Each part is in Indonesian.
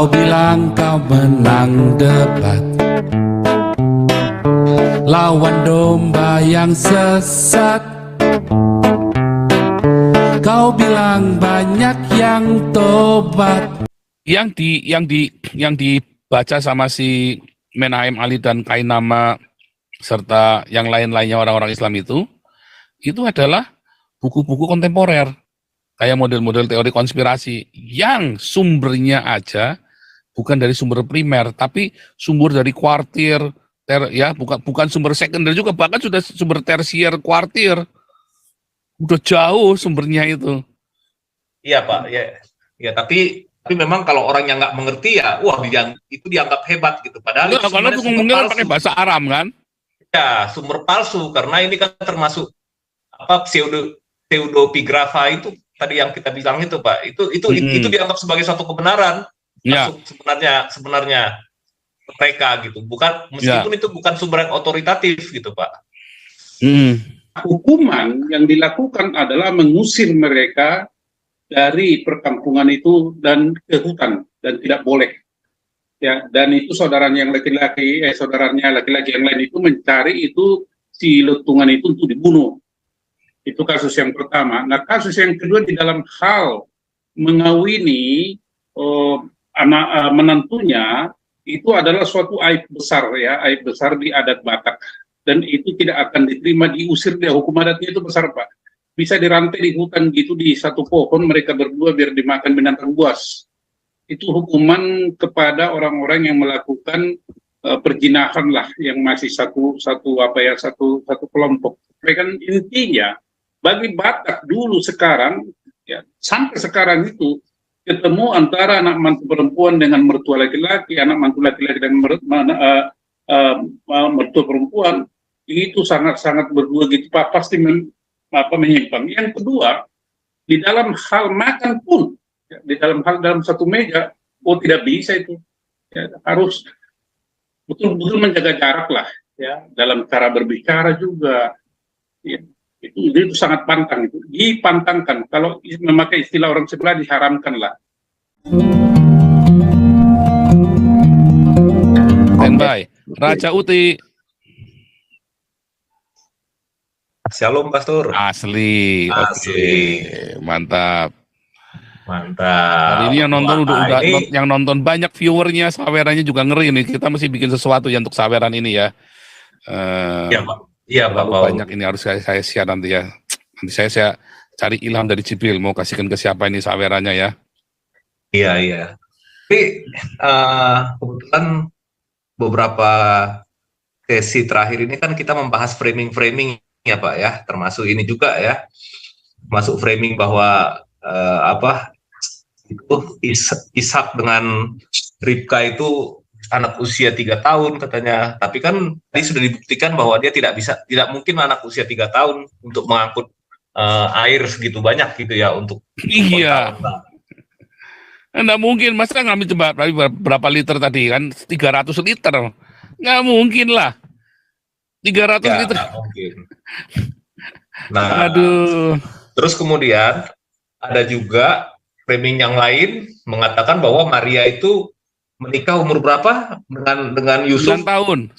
Kau bilang kau menang debat, lawan domba yang sesat. Kau bilang banyak yang tobat. Yang dibaca sama si Menahem Ali dan Kainama serta yang lain-lainnya orang-orang Islam itu adalah buku-buku kontemporer, kayak model-model teori konspirasi yang sumbernya aja bukan dari sumber primer, tapi sumber dari kuartir, bukan sumber sekunder juga, bahkan sudah sumber tersier kuartir, udah jauh sumbernya itu. Iya Pak, ya tapi memang kalau orang yang nggak mengerti ya, wah itu dianggap hebat gitu. Padahal itu Karena ngomongnya pakai bahasa Aram kan? Ya, sumber palsu karena ini kan termasuk pseudopigrafa itu tadi yang kita bilang itu Pak, itu dianggap sebagai suatu kebenaran. Ya. Sebenarnya mereka gitu, meskipun itu bukan sumber yang otoritatif gitu Pak. Hukuman yang dilakukan adalah mengusir mereka dari perkampungan itu dan ke hutan, dan tidak boleh. Ya, dan itu saudaranya laki-laki yang lain itu mencari itu si letungan itu untuk dibunuh. Itu kasus yang pertama. Nah, kasus yang kedua di dalam hal mengawini anak menantunya, itu adalah suatu aib besar di adat Batak, dan itu tidak akan diterima, diusir dia. Hukum adatnya itu besar Pak, bisa dirantai di hutan gitu, di satu pohon mereka berdua biar dimakan binatang buas. Itu hukuman kepada orang-orang yang melakukan perjinahan lah, yang masih satu kelompok. Mereka intinya bagi Batak dulu, sekarang ya, sampai sekarang itu ketemu antara anak mantu perempuan dengan mertua laki-laki, anak mantu laki-laki dengan mertua perempuan, itu sangat-sangat berdua gitu Pak, pasti menyimpang. Yang kedua, di dalam hal makan pun, ya, dalam satu meja, tidak bisa itu. Ya, harus betul-betul menjaga jarak lah, ya, dalam cara berbicara juga. Ya, itu sangat pantang, itu dipantangkan. Kalau memakai istilah orang sebelah, diharamkan lah. Standby, Raja Uti. Shalom Pastor. Asli. Oke. Mantap. Hari ini yang nonton yang nonton banyak viewernya, sawerannya juga ngeri nih. Kita mesti bikin sesuatu ya untuk saweran ini ya. Iya Pak. Iya Pak. Banyak ini harus saya share nanti ya. Nanti saya cari ilham dari Jibril, mau kasihkan ke siapa ini sawerannya ya. Iya. Tapi kebetulan beberapa sesi terakhir ini kan kita membahas framing ya Pak ya, termasuk ini juga ya, masuk framing bahwa itu Ishak dengan Ribka itu anak usia 3 tahun katanya, tapi kan tadi sudah dibuktikan bahwa dia tidak mungkin anak usia 3 tahun untuk mengangkut air segitu banyak gitu ya, untuk iya. Nggak mungkin, masa ngambil coba berapa liter tadi kan, 300 liter, nggak mungkin lah, 300 ya, liter. Mungkin. Nah, aduh. Terus kemudian ada juga framing yang lain mengatakan bahwa Maria itu menikah umur berapa dengan Yusuf? 9 tahun.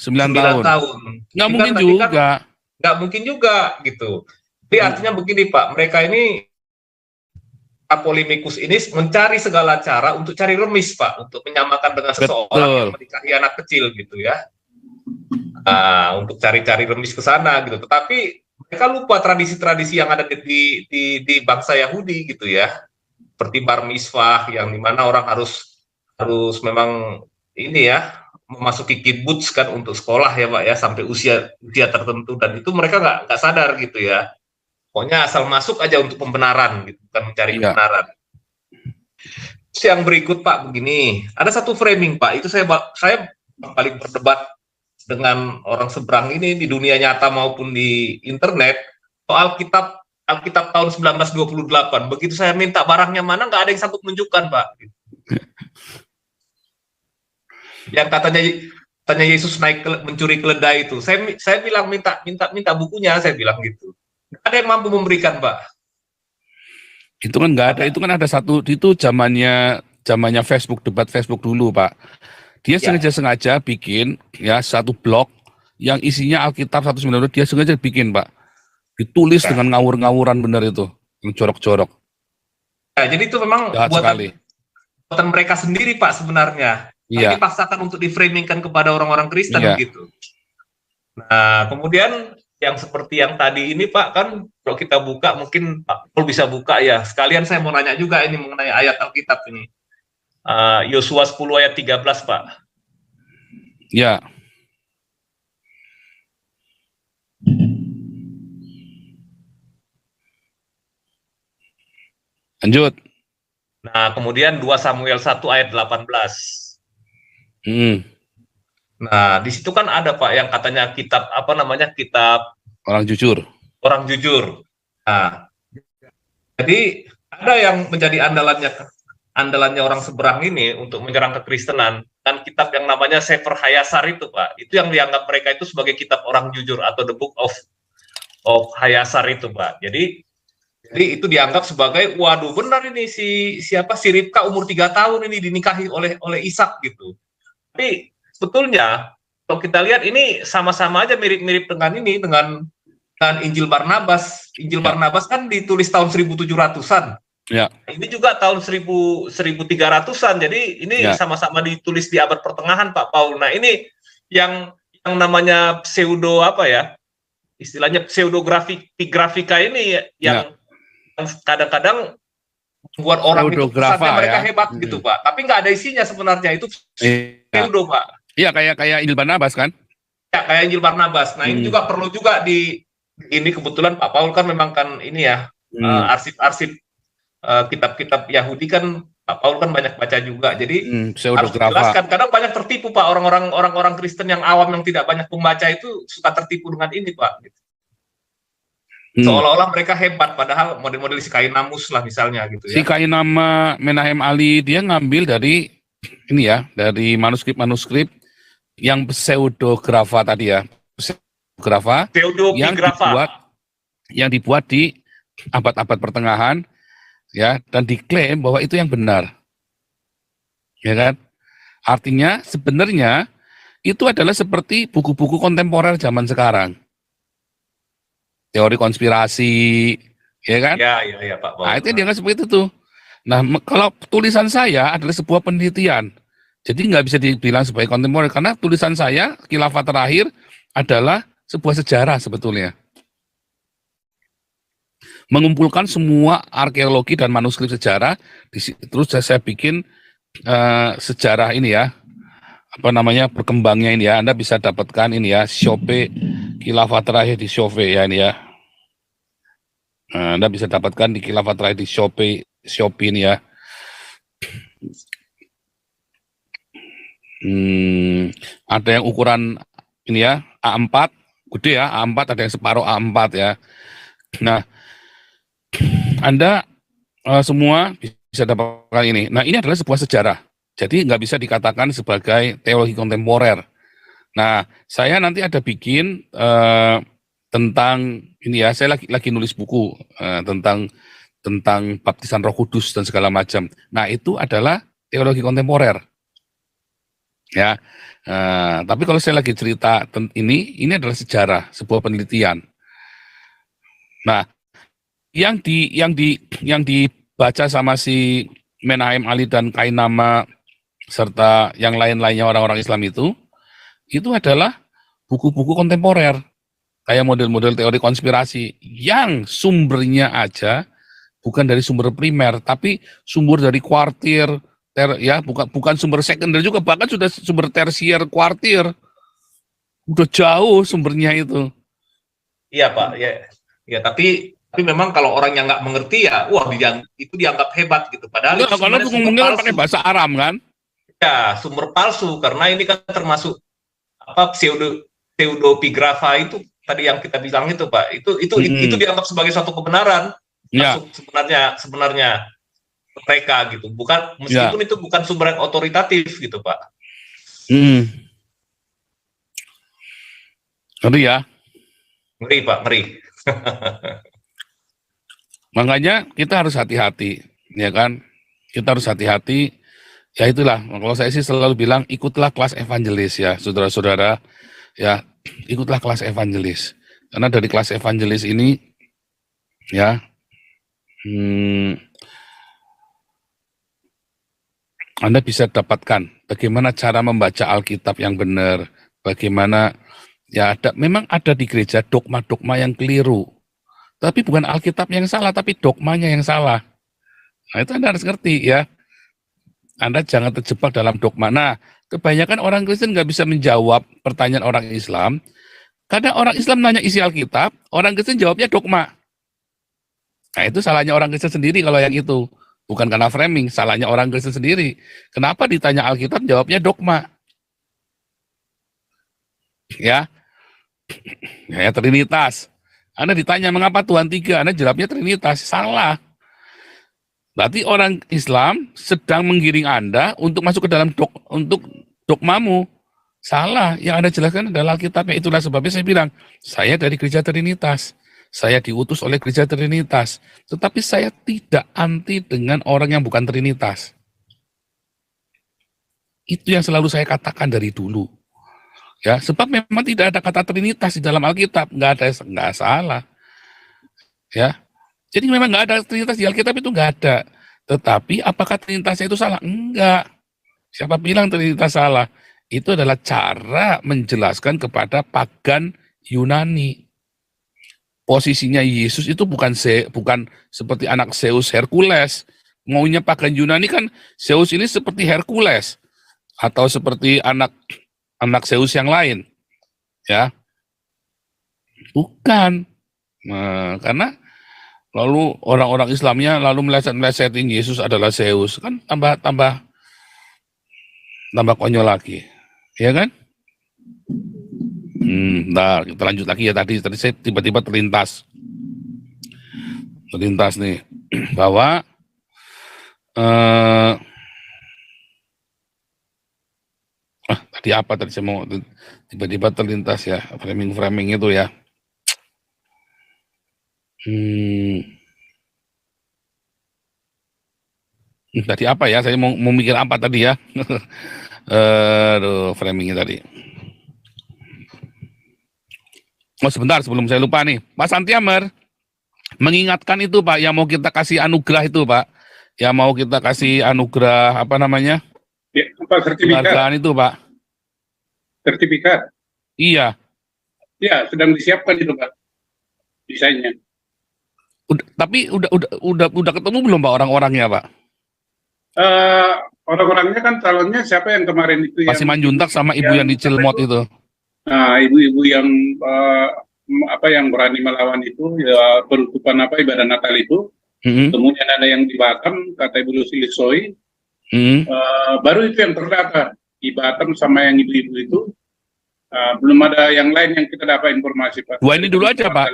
Nggak mungkin kan juga. Nggak mungkin juga gitu. Jadi artinya begini Pak, mereka ini Apolimikus ini mencari segala cara untuk cari remis Pak, untuk menyamakan dengan seseorang yang menikahi anak kecil gitu ya. Untuk cari-cari remis ke sana gitu. Tetapi mereka lupa tradisi-tradisi yang ada di bangsa Yahudi gitu ya. Seperti bar mitzvah yang dimana orang harus memang ini ya, memasuki kibbutz kan untuk sekolah ya Pak ya, sampai usia tertentu, dan itu mereka nggak sadar gitu ya. Pokoknya asal masuk aja untuk pembenaran gitu, bukan mencari kebenaran. Terus yang berikut Pak begini, ada satu framing Pak, itu saya paling berdebat dengan orang seberang ini di dunia nyata maupun di internet, soal Alkitab tahun 1928. Begitu saya minta barangnya mana, nggak ada yang sanggup menunjukkan Pak. Yang katanya Yesus naik mencuri keledai itu, saya bilang minta bukunya, saya bilang gitu. Nggak ada yang mampu memberikan Pak. Itu kan nggak ada, itu kan ada satu, itu zamannya zamannya Facebook, debat Facebook dulu, Pak. Dia Ya. sengaja bikin ya satu blog yang isinya Alkitab 192, dia sengaja bikin, Pak. Ditulis Ya. dengan ngawur-ngawuran benar itu, yang jorok-jorok. Ya, jadi itu memang Jahat sekali. buatan mereka sendiri, Pak, sebenarnya. Tapi Iya, dipaksakan untuk diframingkan kepada orang-orang Kristen Iya. gitu. Nah, kemudian yang seperti yang tadi ini, Pak, kan kalau kita buka, mungkin Pak Paul bisa buka ya. Sekalian saya mau nanya juga ini mengenai ayat Alkitab ini. Yosua 10 ayat 13, Pak. ya. Lanjut. Nah, kemudian 2 Samuel 1 ayat 18. Hmm, Nah, di situ kan ada, Pak, yang katanya kitab apa namanya? Kitab orang jujur. orang jujur. Nah, jadi ada yang menjadi andalannya orang seberang ini untuk menyerang kekristenan, dan kitab yang namanya Sefer Hayasar itu, Pak. Itu yang dianggap mereka itu sebagai kitab orang jujur atau the book of Hayasar itu, Pak. Jadi itu dianggap sebagai waduh, benar ini si Ribka umur 3 tahun ini dinikahi oleh Ishak gitu. Tapi sebetulnya kalau kita lihat ini sama-sama aja mirip-mirip dengan Injil Barnabas. Injil Barnabas kan ditulis tahun 1700-an. Ya. Ini juga tahun 1300-an. Jadi ini sama-sama ditulis di abad pertengahan, Pak Paul. Nah, ini yang namanya pseudo apa ya? Istilahnya pseudografika ini yang kadang-kadang membuat orang itu kesannya mereka hebat gitu, Pak. Tapi nggak ada isinya sebenarnya, itu pseudo, Pak. Iya, kayak Injil Barnabas kan? Ya, kayak Injil Barnabas. Nah, ini juga perlu juga ini kebetulan Pak Paul kan memang kan ini ya, arsip-arsip kitab-kitab Yahudi kan Pak Paul kan banyak baca juga. Jadi harus dijelaskan. Kadang banyak tertipu, Pak, orang-orang Kristen yang awam yang tidak banyak pembaca itu suka tertipu dengan ini, Pak. Gitu. Seolah-olah mereka hebat, padahal model-model si Kainamus lah misalnya gitu ya. Si Kainama Menahem Ali dia ngambil dari ini ya, dari manuskrip-manuskrip yang pseudografa tadi ya, pseudografa yang dibuat di abad-abad pertengahan ya, dan diklaim bahwa itu yang benar, ya kan? Artinya sebenarnya itu adalah seperti buku-buku kontemporer zaman sekarang. Teori konspirasi, ya kan? Ya, Pak. Nah, itu yang dianggap seperti itu tuh. Nah, kalau tulisan saya adalah sebuah penelitian, jadi nggak bisa dibilang sebagai kontemporer, karena tulisan saya, Khilafah Terakhir, adalah sebuah sejarah sebetulnya. Mengumpulkan semua arkeologi dan manuskrip sejarah, terus saya bikin sejarah ini ya, apa namanya, berkembangnya ini ya. Anda bisa dapatkan ini ya, Shopee Khilafah Terakhir di Shopee ya ini ya. Nah, Anda bisa dapatkan di Khilafah Terakhir di Shopee ini ya. Ada yang ukuran ini ya, A4, gede ya, A4, ada yang separuh A4 ya. Nah, Anda semua bisa dapatkan ini. Nah, ini adalah sebuah sejarah. Jadi nggak bisa dikatakan sebagai teologi kontemporer. Nah, saya nanti ada bikin tentang ini ya, saya lagi nulis buku tentang baptisan Roh Kudus dan segala macam. Nah, itu adalah teologi kontemporer. Ya, tapi kalau saya lagi cerita ini adalah sejarah, sebuah penelitian. Nah, yang dibaca sama si Menahem Ali dan Kainama serta yang lain-lainnya orang-orang Islam itu adalah buku-buku kontemporer, kayak model-model teori konspirasi yang sumbernya aja bukan dari sumber primer, tapi sumber dari kuartir, bukan sumber sekunder juga, bahkan sudah sumber tersier kuartir, udah jauh sumbernya itu. Iya, Pak, ya tapi memang kalau orang yang nggak mengerti ya, wah itu dianggap hebat gitu. Padahal itu karena ngomongnya kan pakai bahasa Aram kan? Ya, sumber palsu, karena ini kan termasuk apa pseudopigrafa itu tadi yang kita bilang itu, Pak. Itu dianggap sebagai suatu kebenaran. Sebenarnya mereka gitu. Bukan, meskipun itu bukan sumber yang otoritatif gitu, Pak. Ngeri ya? Ngeri, Pak, ngeri. Makanya kita harus hati-hati, ya kan? Kita harus hati-hati Ya itulah, kalau saya sih selalu bilang ikutlah kelas evangelis ya, saudara-saudara, ya ikutlah kelas evangelis. Karena dari kelas evangelis ini ya, Anda bisa dapatkan bagaimana cara membaca Alkitab yang benar, bagaimana ya memang ada di gereja dogma-dogma yang keliru. Tapi bukan Alkitab yang salah, tapi dogmanya yang salah. Nah, itu Anda harus ngerti ya. Anda jangan terjebak dalam dogma. Nah, kebanyakan orang Kristen nggak bisa menjawab pertanyaan orang Islam. Karena orang Islam nanya isi Alkitab, orang Kristen jawabnya dogma. Nah, itu salahnya orang Kristen sendiri kalau yang itu. Bukan karena framing, salahnya orang Kristen sendiri. Kenapa ditanya Alkitab, jawabnya dogma. Ya, ya Trinitas. Anda ditanya mengapa Tuhan 3, Anda jawabnya Trinitas. Salah. Berarti orang Islam sedang menggiring Anda untuk masuk ke dalam untuk dogmamu. Salah, yang Anda jelaskan adalah Alkitabnya. Itulah sebabnya saya bilang, saya dari gereja Trinitas. Saya diutus oleh gereja Trinitas. Tetapi saya tidak anti dengan orang yang bukan Trinitas. Itu yang selalu saya katakan dari dulu. Ya, sebab memang tidak ada kata Trinitas di dalam Alkitab. Nggak salah. Ya, jadi memang nggak ada Trinitas di Alkitab, itu nggak ada. Tetapi apakah Trinitasnya itu salah? Enggak. Siapa bilang Trinitas salah? Itu adalah cara menjelaskan kepada pagan Yunani. Posisinya Yesus itu bukan seperti anak Zeus Hercules. Maunya pagan Yunani kan Zeus ini seperti Hercules atau seperti anak Zeus yang lain. Ya. Bukan. Nah, karena lalu orang-orang Islamnya lalu melesetin Yesus adalah Zeus, kan tambah konyol lagi, ya kan? Nah, kita lanjut lagi ya, tadi saya tiba-tiba terlintas nih bahwa tadi apa tadi saya mau tiba-tiba terlintas ya, framing itu ya. Tadi apa ya? Saya mau mikir apa tadi ya? Framingnya tadi. Oh sebentar, sebelum saya lupa nih, Pak Santiamer mengingatkan itu Pak, yang mau kita kasih anugerah itu Pak, yang mau kita kasih anugerah apa namanya? Ya, sertifikat. Penghargaan itu Pak. Sertifikat. Iya. Ya, sedang disiapkan itu Pak, desainnya. Tapi udah ketemu belum Pak orang-orangnya Pak? Orang-orangnya kan calonnya siapa yang kemarin itu? Masih Manjuntak sama ibu yang di Cilmot itu. Nah, ibu-ibu yang yang berani melawan itu, ya penutupan ibadah Natal itu. Kemudian ada yang di Batam, kata Ibu Lucy Lisoi. Baru itu yang terdata di Batam sama yang ibu-ibu itu. Belum ada yang lain yang kita dapat informasi Pak. Dua ini dulu aja Pak.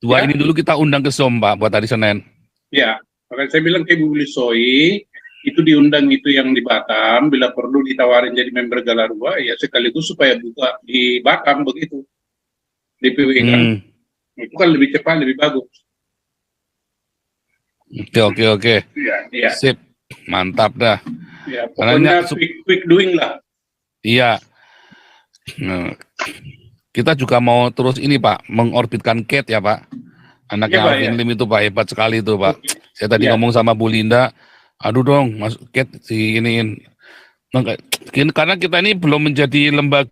Ini dulu kita undang ke Zoom Pak buat hari Senin. Ya, makanya saya bilang ke Ibu Lisoi, itu diundang itu yang di Batam, bila perlu ditawarin jadi member Galarua, ya sekaligus supaya buka di Batam begitu. DPW kan. Itu kan lebih cepat, lebih bagus. Oke. Iya. Sip. Mantap dah. Ya, pokoknya quick doing lah. Iya. Nah, kita juga mau terus ini Pak, mengorbitkan Kate ya Pak. Anaknya Alvin Lim itu Pak, hebat sekali itu Pak. Saya tadi ngomong sama Bu Linda, aduh dong, Mas Kate si iniin. Karena kita ini belum menjadi lembaga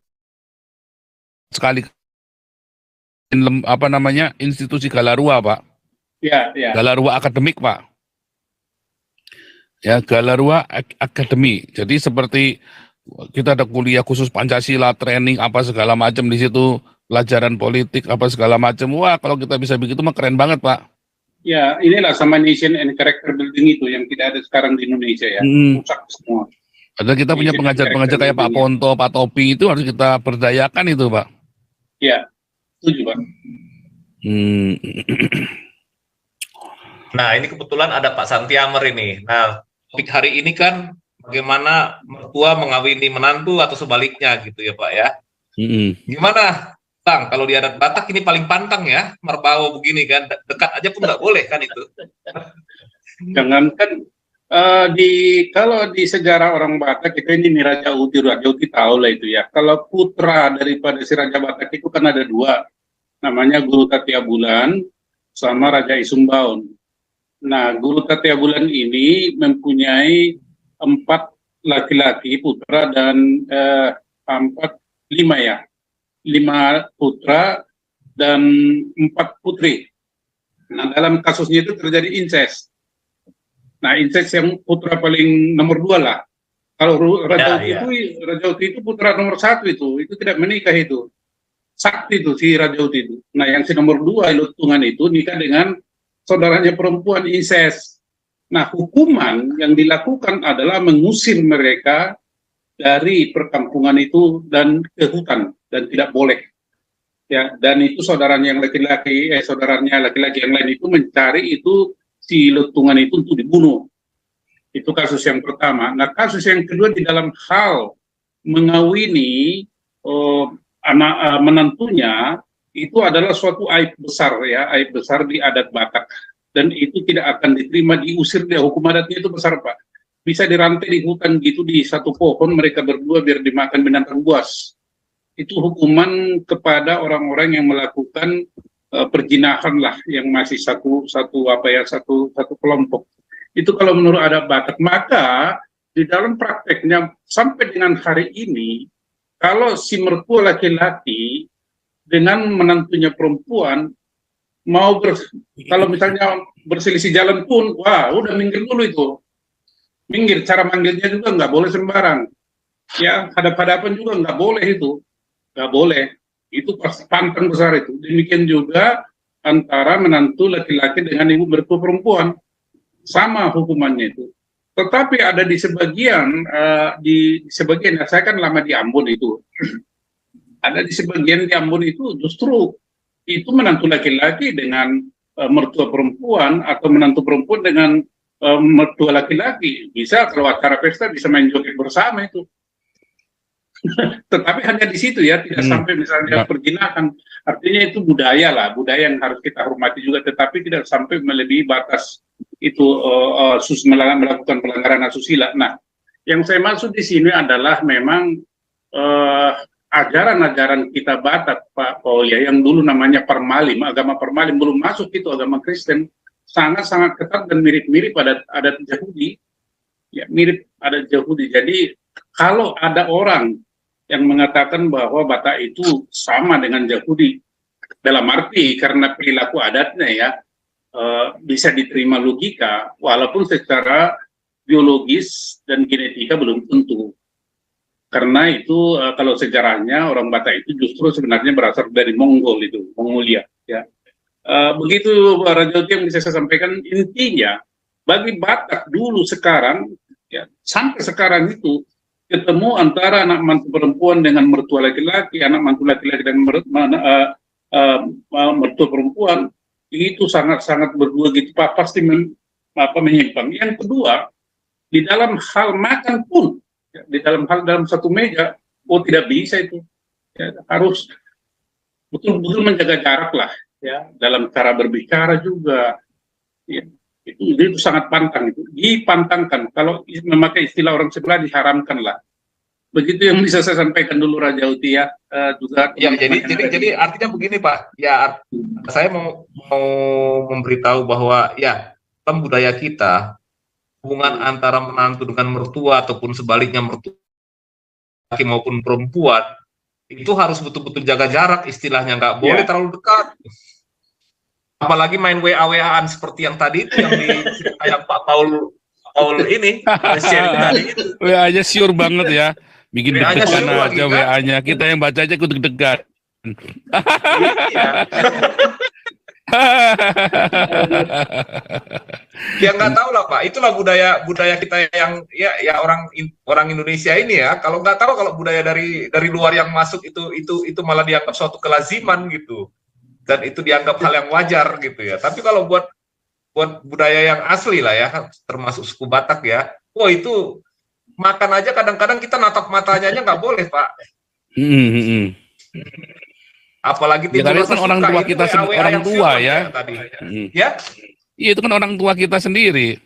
sekali institusi Galarua Pak. Iya. Galarua akademik Pak. Ya, Galarua Academy. Jadi seperti kita ada kuliah khusus Pancasila, training apa segala macam di situ, pelajaran politik apa segala macam. Wah, kalau kita bisa begitu mah keren banget, Pak. Ya, inilah sama nation and character building itu yang tidak ada sekarang di Indonesia ya. Rusak semua. Padahal kita punya pengajar-pengajar kayak Pak Ponto, Pak Topi itu harus kita berdayakan itu, Pak. Ya, setuju, Pak. Nah, ini kebetulan ada Pak Santiamer ini. Nah, topik hari ini kan bagaimana mertua mengawini menantu atau sebaliknya gitu ya Pak ya. Gimana Bang, kalau di adat Batak ini paling pantang ya, merbawa begini kan, dekat aja pun nggak boleh kan itu. Jangankan Kalau di sejarah orang Batak kita ini Raja Uti tahu lah itu ya. Kalau putra daripada si Raja Batak itu kan ada dua, namanya Guru Tatia Bulan sama Raja Isumbaun. Nah, Guru Tatia Bulan ini mempunyai 4 laki-laki putra dan 5 putra dan 4 putri. Nah, dalam kasusnya itu terjadi incest. Nah, incest yang putra paling nomor 2 lah. Kalau Raja Uti itu putra nomor 1 itu tidak menikah itu. Sakti itu si Raja Uti itu. Nah, yang si nomor 2 Lutungan itu nikah dengan saudaranya perempuan, incest. Nah, hukuman yang dilakukan adalah mengusir mereka dari perkampungan itu dan ke hutan dan tidak boleh. Ya, dan itu saudaranya laki-laki yang lain itu mencari itu si Lutungan itu untuk dibunuh. Itu kasus yang pertama. Nah, kasus yang kedua di dalam hal mengawini anak menantunya itu adalah suatu aib besar ya, aib besar di adat Batak, dan itu tidak akan diterima, diusir dia. Hukum adatnya itu besar, Pak. Bisa dirantai di hutan gitu di satu pohon mereka berdua biar dimakan binatang buas. Itu hukuman kepada orang-orang yang melakukan perjinahan lah, yang masih satu kelompok. Itu kalau menurut adat Batak. Maka di dalam prakteknya sampai dengan hari ini, kalau si mertua laki-laki dengan menantunya perempuan kalau misalnya berselisih jalan pun, wah udah minggir dulu itu. Minggir, cara manggilnya juga nggak boleh sembarang. Ya, hadap-hadapan juga nggak boleh itu. Nggak boleh. Itu pasti pantang besar itu. Demikian juga antara menantu laki-laki dengan ibu mertua perempuan. Sama hukumannya itu. Tetapi ada di sebagian, saya kan lama di Ambon itu. Ada di sebagian di Ambon itu justru itu menantu laki-laki dengan mertua perempuan atau menantu perempuan dengan mertua laki-laki. Bisa kalau acara pesta bisa main joget bersama itu. Tetapi hanya di situ ya, tidak sampai misalnya perjinahan. Artinya itu budaya lah, budaya yang harus kita hormati juga, tetapi tidak sampai melebihi batas itu melakukan pelanggaran asusila. Nah, yang saya maksud di sini adalah memang ajaran-ajaran kita Batak, Pak Paul, ya, yang dulu namanya Parmalim, agama Parmalim, belum masuk itu agama Kristen, sangat-sangat ketat dan mirip-mirip adat Yahudi, ya, mirip adat Yahudi. Jadi kalau ada orang yang mengatakan bahwa Batak itu sama dengan Yahudi, dalam arti karena perilaku adatnya ya, bisa diterima logika, walaupun secara biologis dan genetika belum tentu. Karena itu kalau sejarahnya orang Batak itu justru sebenarnya berasal dari Mongol itu, Mongolia. Ya. Begitu Raja Uti yang bisa saya sampaikan, intinya bagi Batak dulu sekarang, ya, sampai sekarang itu ketemu antara anak mantu perempuan dengan mertua laki-laki, anak mantu laki-laki dengan mertua perempuan, itu sangat-sangat berdua gitu, Pak, pasti menyimpang. Yang kedua, di dalam hal makan pun, ya, dalam satu meja, tidak bisa itu. Ya, harus betul-betul menjaga jarak lah, ya, dalam cara berbicara juga. Ya, itu sangat pantang, itu dipantangkan. Kalau memakai istilah orang sebelah, diharamkan lah. Begitu yang bisa saya sampaikan dulu, Raja Uti ya. Juga ya, jadi artinya begini, Pak. Ya, saya mau memberitahu bahwa ya, dalam budaya kita, hubungan antara menantu dengan mertua ataupun sebaliknya mertua laki maupun perempuan itu harus betul-betul jaga jarak, istilahnya nggak boleh terlalu dekat. Apalagi main WA-WA-an seperti yang tadi itu, yang kayak Pak Paul ini sharing tadi itu. WA-nya sure banget ya. Bikin deg-degan aja kan? WA-nya. Kita yang baca aja ikut deg-degan. Ya nggak tahu lah, Pak. Itulah budaya kita yang ya orang Indonesia ini ya. Kalau nggak tahu, kalau budaya dari luar yang masuk itu malah dianggap suatu kelaziman gitu. Dan itu dianggap hal yang wajar gitu ya. Tapi kalau buat budaya yang asli lah ya, termasuk suku Batak ya, wah itu makan aja kadang-kadang kita natap matanya aja nggak boleh, Pak. Apalagi ya, itu kan orang tua kita orang tua ya. Tadi. Ya? Iya, itu kan orang tua kita sendiri.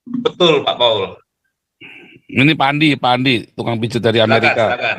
Betul Pak Paul. Ini Pak Andi, tukang pijat dari Amerika. Silakan.